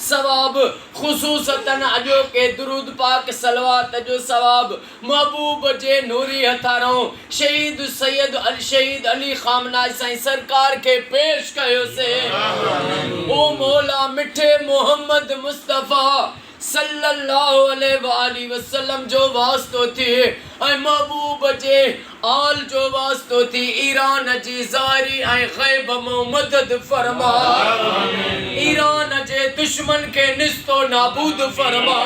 सवाब खुसूसतन अजो के दुरूद पाक सलवात जो सवाब महबूब जे नूरी हथारों शहीद सैयद शहीद अली खामना साईं सरकार के पेश कयो से ओ मौला मिठे मोहम्मद मुस्तफ़ा सल्लल्लाहु अलैहि वसल्लम जो वास्तो थी ऐं महबूब जे आल जो वास्तो थी ईरान जी ज़ारी ऐं ग़ैब मो मदद फरमा ईरान जे दुश्मन के निस्तो नाबूद फरमा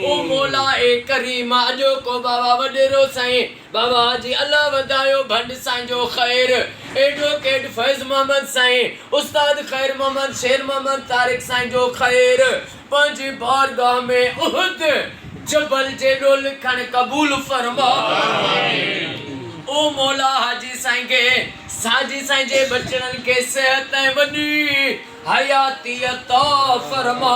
ओ मौला ए करीम अजो को बाबा वडेरो साईं बाबा जी अल्लाह वधायो भंड साईं जो खैर एडवोकेट फैज़ मोहम्मद साईं उस्ताद खैर मोहम्मद शेर मोहम्मद तारिक साईं जो खैर पंजी बारगाह में उहद जबल जे डोल खण कबूल फरमा ओ मौला हाजी साईं के साजी साईं जे बचन के सेहत ऐं वडी हयाती अता फरमा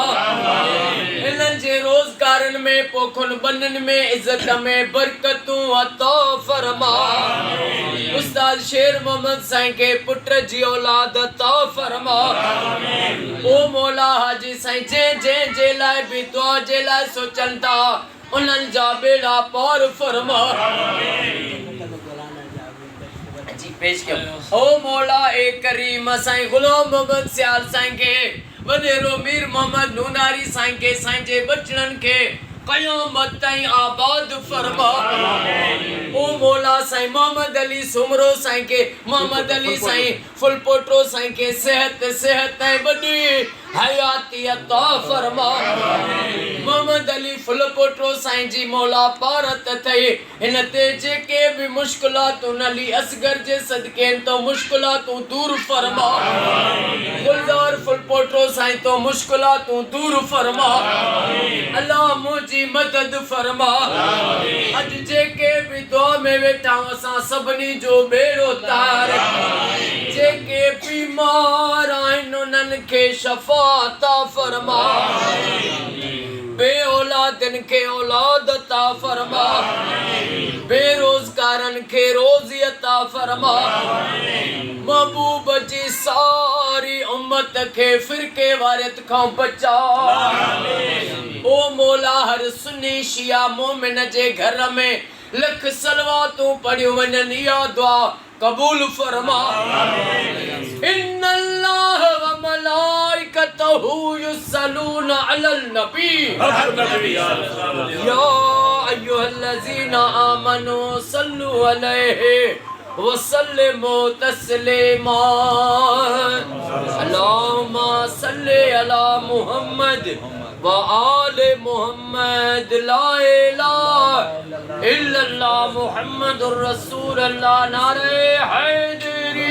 इन्हनि जे रोजगारन में पोखन बनन में इज्जत में बरकतूं अता फरमा उस्ताद शेर मोहम्मद साईं के पुत्र जी औलाद अता फरमा ओ मौला हाजी साईं जे लाइ भी दुआ जे लाइ सोचन था उन्हनि जा बेड़ा पार फरमा जी पेश कयो ओ मौला ए करीम साईं गुलाम मोहम्मद सियाल साईं के वडेरो मीर मोहम्मद नूनारी साईं के साईं जे बचड़न के क़यामत ताईं आबाद फरमा ओ मौला साईं मोहम्मद अली सुमरो साईं के मोहम्मद अली साईं फुलपोटो साईं के सेहत ऐं वडी हयाती अता फरमा मोहम्मद अली फुलपोटो साईं जी मौला पारत थई हिन ते जेके भी मुश्किलातूं अली असगर जे सदके तो मुश्किलातूं दूर फरमा गुलजार फुलपोटो साईं तो मुश्किलातूं दूर फरमा अल्लाह मुझी मदद फरमा अज जेके भी दुआ में वेठा असां सभनी जो बेड़ो तार जेके बीमार आहिनि उन्हनि खे शफ़ा अता फरमा बे औलादन के औलाद अता फरमा बेरोजगारन के रोजी अता फरमा महबूब जी सारी उम्मत के फिरके वारियत खां बचा ओ मौला हर सुन्नी शिया मोमिन जे घर में लख सलवातूं पढ़ियूं वञनि इहा दुआ कबूल फरमा इन्नल्लाह व मलाइकतहु युसल्लूना अलल नबी या अय्युहल्लज़ीना आमनू सल्लु अलैहि व सल्लिमू तस्लीमा अल्लाहुम्मा सल्लि अला मुहम्मद व आले मुहम्मद ला इलाहा इल्लल्लाह मुहम्मदुर रसूलुल्लाह नारे हैदरी